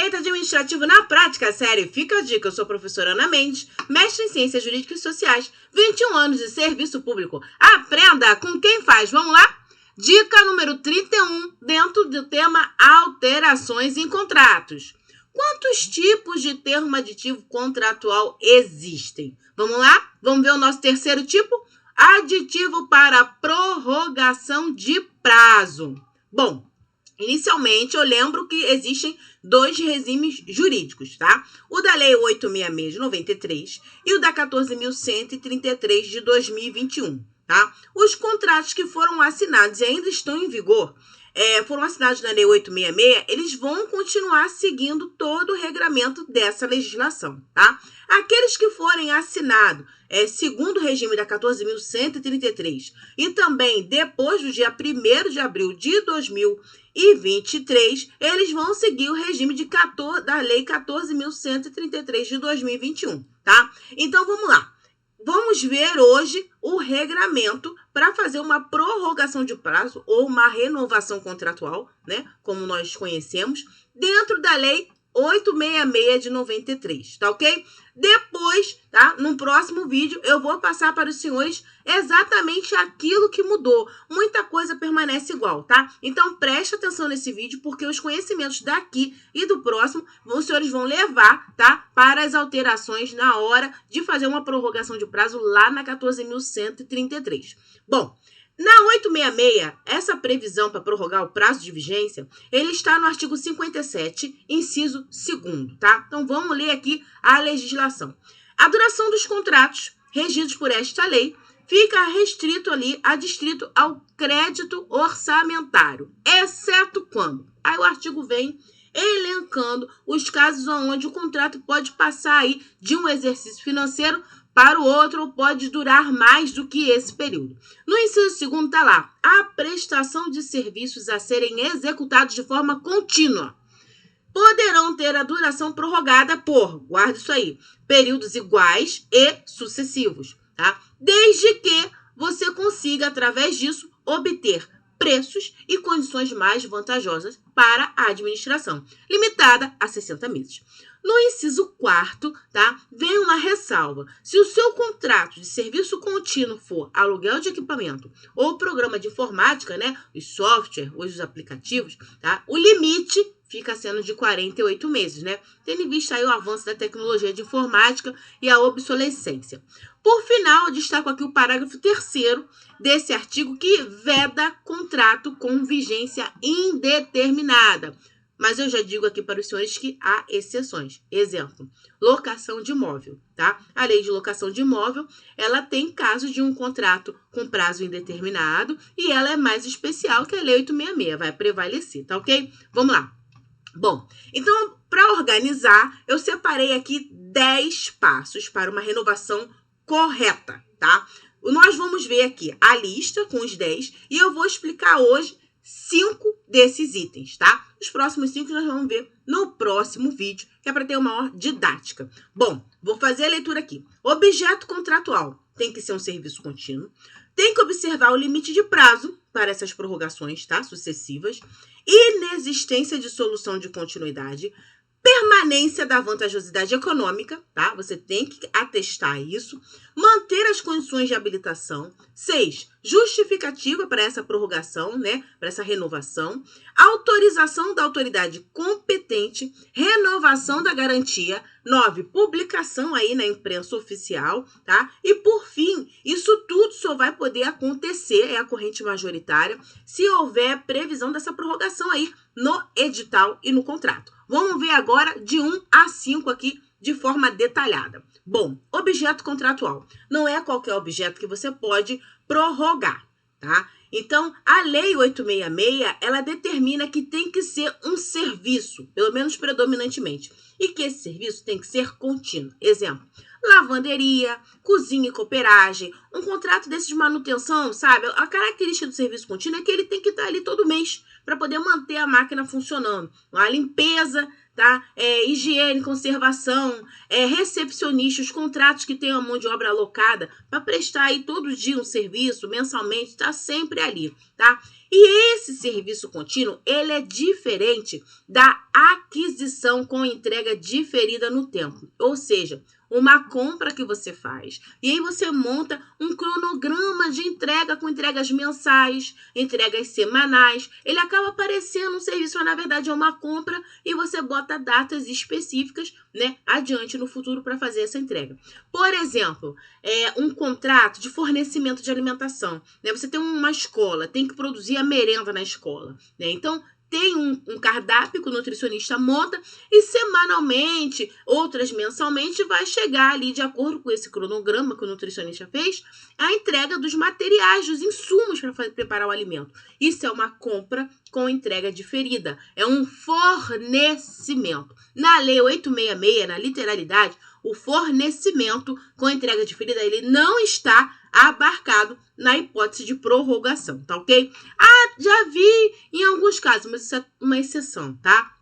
Direito Administrativo na Prática, série. Fica a dica, eu sou a professora Ana Mendes, mestre em Ciências Jurídicas e Sociais, 21 anos de serviço público. Aprenda com quem faz, vamos lá? Dica número 31, dentro do tema alterações em contratos. Quantos tipos de termo aditivo contratual existem? Vamos lá? Vamos ver o nosso terceiro tipo? Aditivo para prorrogação de prazo. Bom, inicialmente eu lembro que existem dois regimes jurídicos, tá? O da Lei 866 de 93 e o da 14.133 de 2021, tá? Os contratos que foram assinados e ainda estão em vigor, foram assinados na Lei 866, eles vão continuar seguindo todo o regramento dessa legislação, tá? Aqueles que forem assinados segundo o regime da 14.133 e também depois do dia 1º de abril de 2023, eles vão seguir o regime da Lei 14.133 de 2021, tá? Então, vamos lá. Vamos ver hoje o regramento para fazer uma prorrogação de prazo ou uma renovação contratual, né? Como nós conhecemos, dentro da Lei 866 de 93, tá ok? Depois, tá? No próximo vídeo, eu vou passar para os senhores exatamente aquilo que mudou. Muita coisa permanece igual, tá? Então, preste atenção nesse vídeo, porque os conhecimentos daqui e do próximo, os senhores vão levar, tá? Para as alterações na hora de fazer uma prorrogação de prazo lá na 14.133. Bom, na 866, essa previsão para prorrogar o prazo de vigência, ele está no artigo 57, inciso 2º, tá? Então, vamos ler aqui a legislação. A duração dos contratos regidos por esta lei fica restrito adstrito ao crédito orçamentário, exceto quando? Aí o artigo vem elencando os casos onde o contrato pode passar aí de um exercício financeiro para o outro ou pode durar mais do que esse período. No inciso 2º está lá, a prestação de serviços a serem executados de forma contínua poderão ter a duração prorrogada por, guarda isso aí, períodos iguais e sucessivos, tá? Desde que você consiga, através disso, obter preços e condições mais vantajosas para a administração, limitada a 60 meses. No inciso 4º, tá, vem uma ressalva. Se o seu contrato de serviço contínuo for aluguel de equipamento ou programa de informática, né, os softwares, os aplicativos, tá, o limite fica sendo de 48 meses, né? Tendo em vista aí o avanço da tecnologia de informática e a obsolescência. Por final, eu destaco aqui o parágrafo 3º desse artigo que veda contrato com vigência indeterminada. Mas eu já digo aqui para os senhores que há exceções. Exemplo, locação de imóvel, tá? A lei de locação de imóvel, ela tem caso de um contrato com prazo indeterminado e ela é mais especial que a lei 866, vai prevalecer, tá ok? Vamos lá. Bom, então, para organizar, eu separei aqui 10 passos para uma renovação correta, tá? Nós vamos ver aqui a lista com os 10 e eu vou explicar hoje 5 desses itens, tá? Os próximos 5 nós vamos ver no próximo vídeo, que é para ter uma maior didática. Bom, vou fazer a leitura aqui. Objeto contratual tem que ser um serviço contínuo, tem que observar o limite de prazo para essas prorrogações, tá? Sucessivas, inexistência de solução de continuidade, permanência da vantajosidade econômica, tá? Você tem que atestar isso. Manter as condições de habilitação. 6, justificativa para essa prorrogação, né? Para essa renovação. Autorização da autoridade competente. Renovação da garantia. 9, publicação aí na imprensa oficial, tá? E por fim, isso tudo só vai poder acontecer, é a corrente majoritária, se houver previsão dessa prorrogação aí no edital e no contrato. Vamos ver agora de 1 a 5 aqui de forma detalhada. Bom, objeto contratual. Não é qualquer objeto que você pode prorrogar, tá? Então, a Lei 866, ela determina que tem que ser um serviço, pelo menos predominantemente, e que esse serviço tem que ser contínuo. Exemplo, lavanderia, cozinha e cooperagem, um contrato desse de manutenção, sabe? A característica do serviço contínuo é que ele tem que estar ali todo mês para poder manter a máquina funcionando. A limpeza tá? Higiene, conservação, recepcionista, os contratos que tem a mão de obra alocada para prestar aí todo dia um serviço, mensalmente, está sempre ali, tá? E esse serviço contínuo, ele é diferente da aquisição com entrega diferida no tempo, ou seja, uma compra que você faz. E aí você monta um cronograma de entrega com entregas mensais, entregas semanais. Ele acaba parecendo um serviço, mas na verdade é uma compra e você bota datas específicas, né, adiante no futuro para fazer essa entrega. Por exemplo, um contrato de fornecimento de alimentação. Né? Você tem uma escola, tem que produzir a merenda na escola. Né? Então, tem um cardápio que o nutricionista monta e semanalmente, outras mensalmente, vai chegar ali, de acordo com esse cronograma que o nutricionista fez, a entrega dos materiais, dos insumos para preparar o alimento. Isso é uma compra com entrega diferida, é um fornecimento. Na Lei 866, na literalidade, o fornecimento com entrega diferida, ele não está abarcado na hipótese de prorrogação, tá ok? Já vi em alguns casos, mas isso é uma exceção, tá?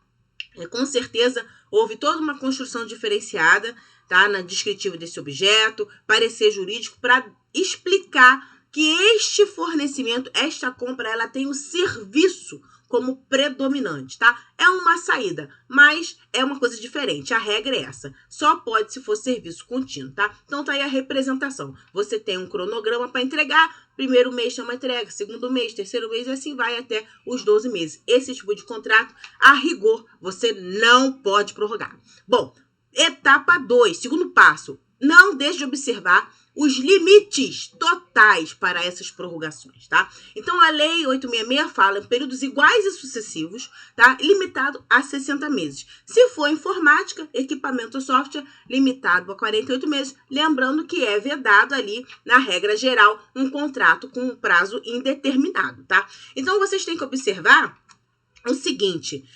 Com certeza houve toda uma construção diferenciada, tá? Na descritiva desse objeto, parecer jurídico, para explicar que este fornecimento, esta compra, ela tem o serviço como predominante, tá? É uma saída, mas é uma coisa diferente. A regra é essa. Só pode se for serviço contínuo, tá? Então tá aí a representação. Você tem um cronograma para entregar. Primeiro mês tem uma entrega, segundo mês, terceiro mês, e assim vai até os 12 meses. Esse tipo de contrato, a rigor, você não pode prorrogar. Bom, etapa 2, segundo passo. Não deixe de observar os limites totais para essas prorrogações, tá? Então, a Lei 866 fala em períodos iguais e sucessivos, tá? Limitado a 60 meses. Se for informática, equipamento ou software, limitado a 48 meses, lembrando que é vedado ali, na regra geral, um contrato com um prazo indeterminado, tá? Então, vocês têm que observar o seguinte,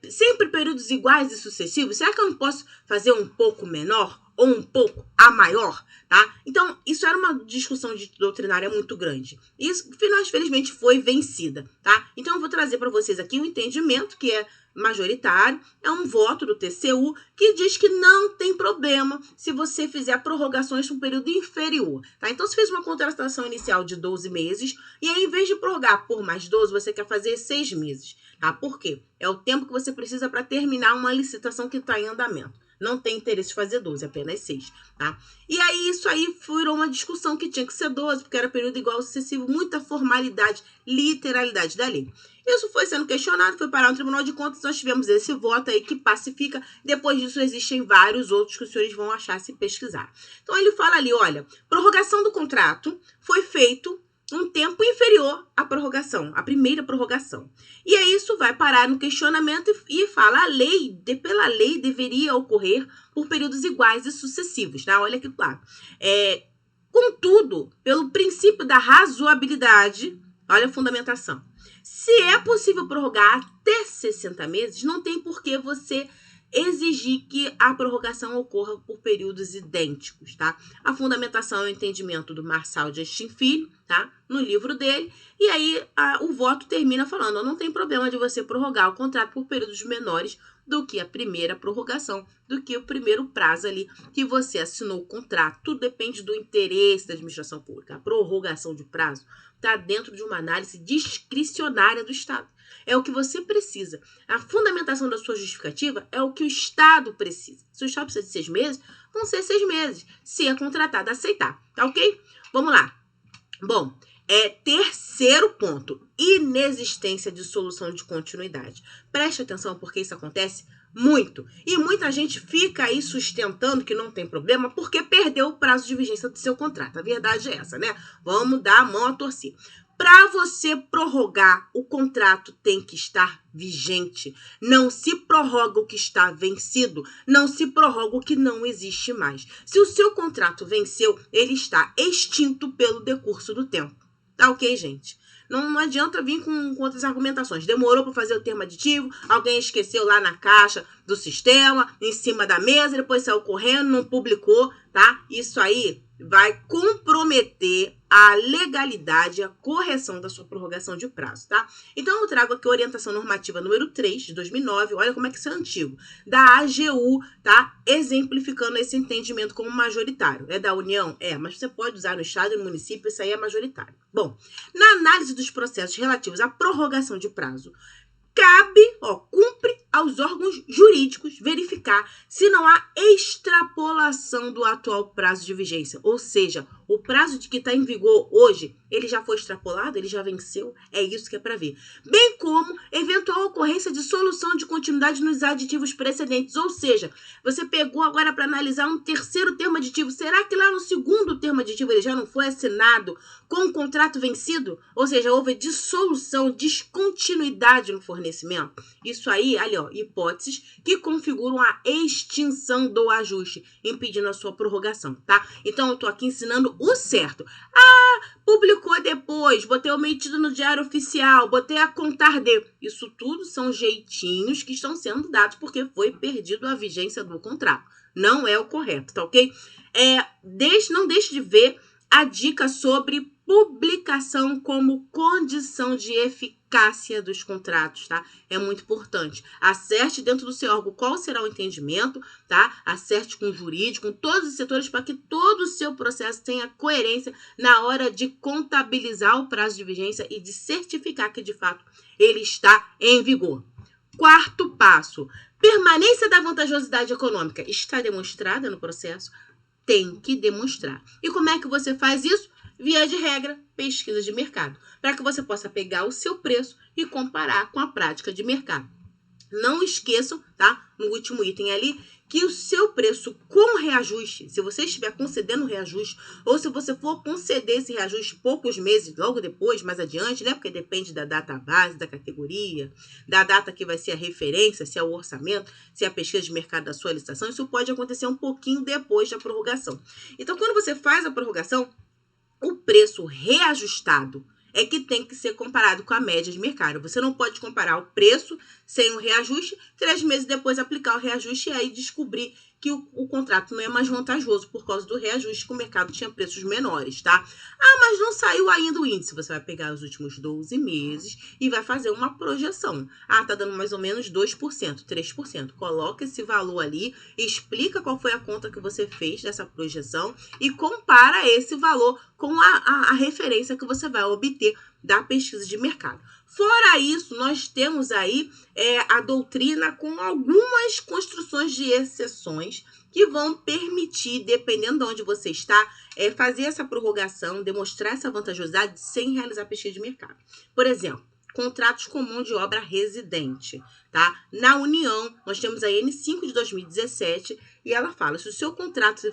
sempre períodos iguais e sucessivos, será que eu não posso fazer um pouco menor ou um pouco a maior, tá? Então, isso era uma discussão doutrinária muito grande. Isso, felizmente, foi vencida, tá? Então, eu vou trazer para vocês aqui um entendimento que é majoritário, é um voto do TCU que diz que não tem problema se você fizer prorrogações por um período inferior, tá? Então, se fez uma contratação inicial de 12 meses e aí, em vez de prorrogar por mais 12, você quer fazer 6 meses, tá? Por quê? É o tempo que você precisa para terminar uma licitação que está em andamento. Não tem interesse de fazer 12, apenas 6, tá? E aí, isso aí virou uma discussão que tinha que ser 12, porque era período igual ao sucessivo, muita formalidade, literalidade da lei. Isso foi sendo questionado, foi parar no Tribunal de Contas, nós tivemos esse voto aí que pacifica. Depois disso, existem vários outros que os senhores vão achar se pesquisar. Então, ele fala ali, olha, prorrogação do contrato foi feito um tempo inferior à prorrogação, à primeira prorrogação. E aí isso vai parar no questionamento e fala, pela lei deveria ocorrer por períodos iguais e sucessivos, tá? Olha que claro. Contudo, pelo princípio da razoabilidade, olha a fundamentação, se é possível prorrogar até 60 meses, não tem por que você exigir que a prorrogação ocorra por períodos idênticos, tá? A fundamentação é o entendimento do Marçal Justin Filho, tá? No livro dele, e aí o voto termina falando, não tem problema de você prorrogar o contrato por períodos menores do que a primeira prorrogação, do que o primeiro prazo ali que você assinou o contrato. Tudo depende do interesse da administração pública. A prorrogação de prazo está dentro de uma análise discricionária do Estado. É o que você precisa. A fundamentação da sua justificativa é o que o Estado precisa. Se o Estado precisa de 6 meses, vão ser 6 meses. Se é contratado, aceitar. Tá ok? Vamos lá. Bom, terceiro ponto. Inexistência de solução de continuidade. Preste atenção porque isso acontece muito. E muita gente fica aí sustentando que não tem problema porque perdeu o prazo de vigência do seu contrato. A verdade é essa, né? Vamos dar a mão a torcer. Para você prorrogar, o contrato tem que estar vigente. Não se prorroga o que está vencido, não se prorroga o que não existe mais. Se o seu contrato venceu, ele está extinto pelo decurso do tempo. Tá ok, gente? Não adianta vir com outras argumentações. Demorou para fazer o termo aditivo, alguém esqueceu lá na caixa do sistema, em cima da mesa, depois saiu correndo, não publicou, tá? Isso aí vai comprometer a legalidade e a correção da sua prorrogação de prazo, tá? Então, eu trago aqui a orientação normativa número 3, de 2009, olha como é que isso é antigo, da AGU, tá? Exemplificando esse entendimento como majoritário. É da União? É, mas você pode usar no estado e no município, isso aí é majoritário. Bom, na análise dos processos relativos à prorrogação de prazo, cumpre aos órgãos jurídicos verificar se não há extrapolação do atual prazo de vigência. Ou seja, o prazo de que está em vigor hoje, ele já foi extrapolado, ele já venceu, é isso que é para ver. Bem como eventual ocorrência de solução de continuidade nos aditivos precedentes. Ou seja, você pegou agora para analisar um terceiro termo aditivo. Será que lá no segundo termo aditivo ele já não foi assinado com o contrato vencido? Ou seja, houve dissolução, descontinuidade no fornecimento. Isso aí, ali ó, hipóteses que configuram a extinção do ajuste, impedindo a sua prorrogação, tá? Então, eu tô aqui ensinando o certo. Publicou depois, botei omitido no diário oficial, botei a contar de. Isso tudo são jeitinhos que estão sendo dados porque foi perdido a vigência do contrato. Não é o correto, tá ok? Não deixe de ver a dica sobre publicação como condição de eficácia dos contratos, tá? É muito importante. Acerte dentro do seu órgão qual será o entendimento, tá? Acerte com o jurídico, com todos os setores, para que todo o seu processo tenha coerência na hora de contabilizar o prazo de vigência e de certificar que, de fato, ele está em vigor. Quarto passo, permanência da vantajosidade econômica está demonstrada no processo? Tem que demonstrar. E como é que você faz isso? Via de regra, pesquisa de mercado, para que você possa pegar o seu preço e comparar com a prática de mercado. Não esqueçam, tá? No último item ali, que o seu preço com reajuste, se você estiver concedendo reajuste, ou se você for conceder esse reajuste poucos meses, logo depois, mais adiante, né? Porque depende da data base, da categoria, da data que vai ser a referência, se é o orçamento, se é a pesquisa de mercado da sua licitação, isso pode acontecer um pouquinho depois da prorrogação. Então, quando você faz a prorrogação, o preço reajustado é que tem que ser comparado com a média de mercado. Você não pode comparar o preço sem o reajuste, 3 meses depois aplicar o reajuste e aí descobrir que o contrato não é mais vantajoso por causa do reajuste, que o mercado tinha preços menores, tá? Mas não saiu ainda o índice. Você vai pegar os últimos 12 meses e vai fazer uma projeção. Tá dando mais ou menos 2%, 3%. Coloca esse valor ali, explica qual foi a conta que você fez dessa projeção e compara esse valor com a referência que você vai obter da pesquisa de mercado. Fora isso, nós temos aí a doutrina com algumas construções de exceções que vão permitir, dependendo de onde você está, fazer essa prorrogação, demonstrar essa vantajosidade sem realizar pesquisa de mercado. Por exemplo, contratos com mão de obra residente, tá? Na União, nós temos a N5 de 2017 e ela fala, se o seu contrato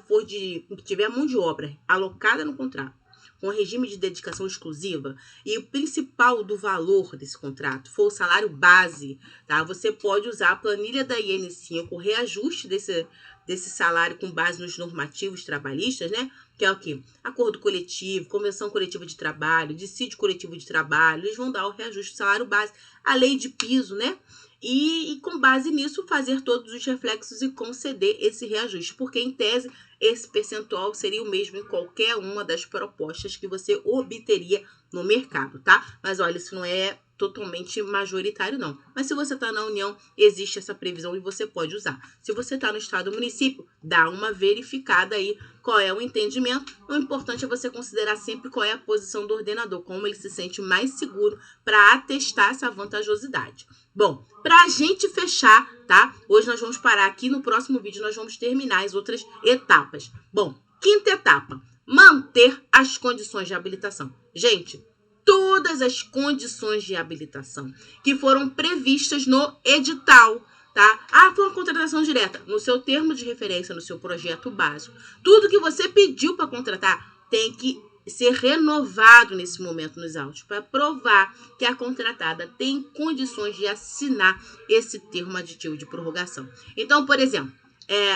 tiver mão de obra alocada no contrato, com regime de dedicação exclusiva, e o principal do valor desse contrato for o salário base, tá? Você pode usar a planilha da IN5, o reajuste desse salário com base nos normativos trabalhistas, né? Que é o quê? Acordo coletivo, convenção coletiva de trabalho, dissídio coletivo de trabalho, eles vão dar o reajuste do salário base, a lei de piso, né? E com base nisso, fazer todos os reflexos e conceder esse reajuste, porque em tese, esse percentual seria o mesmo em qualquer uma das propostas que você obteria no mercado, tá? Mas olha, isso não é totalmente majoritário, não. Mas se você está na União, existe essa previsão e você pode usar. Se você está no estado ou município, dá uma verificada aí qual é o entendimento. O importante é você considerar sempre qual é a posição do ordenador, como ele se sente mais seguro para atestar essa vantajosidade. Bom, para a gente fechar, tá? Hoje nós vamos parar aqui, no próximo vídeo nós vamos terminar as outras etapas. Bom, quinta etapa, manter as condições de habilitação. Gente, todas as condições de habilitação que foram previstas no edital, tá? Foi uma contratação direta, no seu termo de referência, no seu projeto básico. Tudo que você pediu para contratar tem que ser renovado nesse momento nos autos, para provar que a contratada tem condições de assinar esse termo aditivo de prorrogação. Então, por exemplo,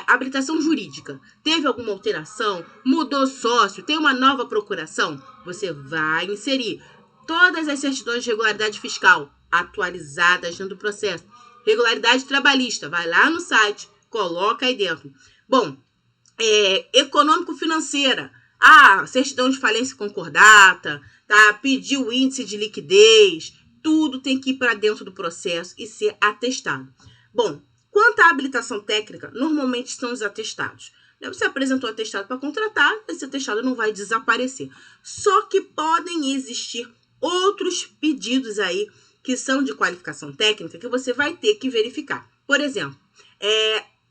habilitação jurídica, teve alguma alteração, mudou sócio, tem uma nova procuração, você vai inserir todas as certidões de regularidade fiscal atualizadas dentro do processo. Regularidade trabalhista, vai lá no site, coloca aí dentro. Bom, econômico-financeira, Certidão de falência concordata, tá? Pedir o índice de liquidez, tudo tem que ir para dentro do processo e ser atestado. Bom, quanto à habilitação técnica, normalmente são os atestados. Você apresentou atestado para contratar, esse atestado não vai desaparecer. Só que podem existir outros pedidos aí que são de qualificação técnica que você vai ter que verificar. Por exemplo,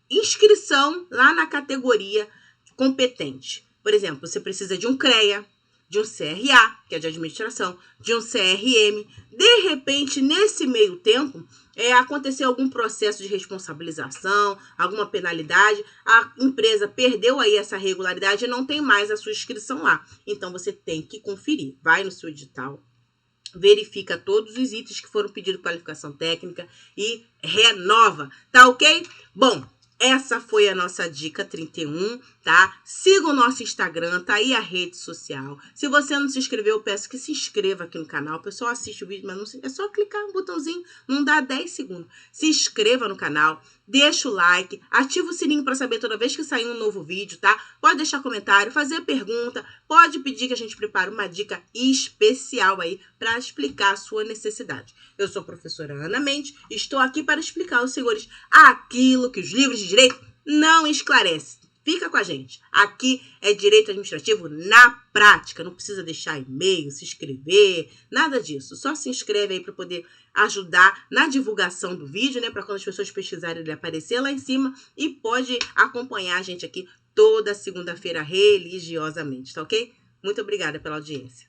inscrição lá na categoria competente. Por exemplo, você precisa de um CREA, de um CRA, que é de administração, de um CRM. De repente, nesse meio tempo, aconteceu algum processo de responsabilização, alguma penalidade, a empresa perdeu aí essa regularidade e não tem mais a sua inscrição lá. Então, você tem que conferir. Vai no seu edital, verifica todos os itens que foram pedidos de qualificação técnica e renova, tá ok? Bom, essa foi a nossa dica 31, tá? Siga o nosso Instagram, tá aí a rede social. Se você não se inscreveu, eu peço que se inscreva aqui no canal. O pessoal assiste o vídeo, mas não é só clicar no botãozinho, não dá 10 segundos. Se inscreva no canal, deixa o like, ativa o sininho para saber toda vez que sair um novo vídeo, tá? Pode deixar comentário, fazer pergunta, pode pedir que a gente prepare uma dica especial aí para explicar a sua necessidade. Eu sou a professora Ana Mendes, estou aqui para explicar aos senhores aquilo que os livros de direito não esclarecem. Fica com a gente. Aqui é direito administrativo na prática. Não precisa deixar e-mail, se inscrever, nada disso. Só se inscreve aí para poder ajudar na divulgação do vídeo, né? Para quando as pessoas pesquisarem ele aparecer lá em cima. E pode acompanhar a gente aqui toda segunda-feira religiosamente, tá ok? Muito obrigada pela audiência.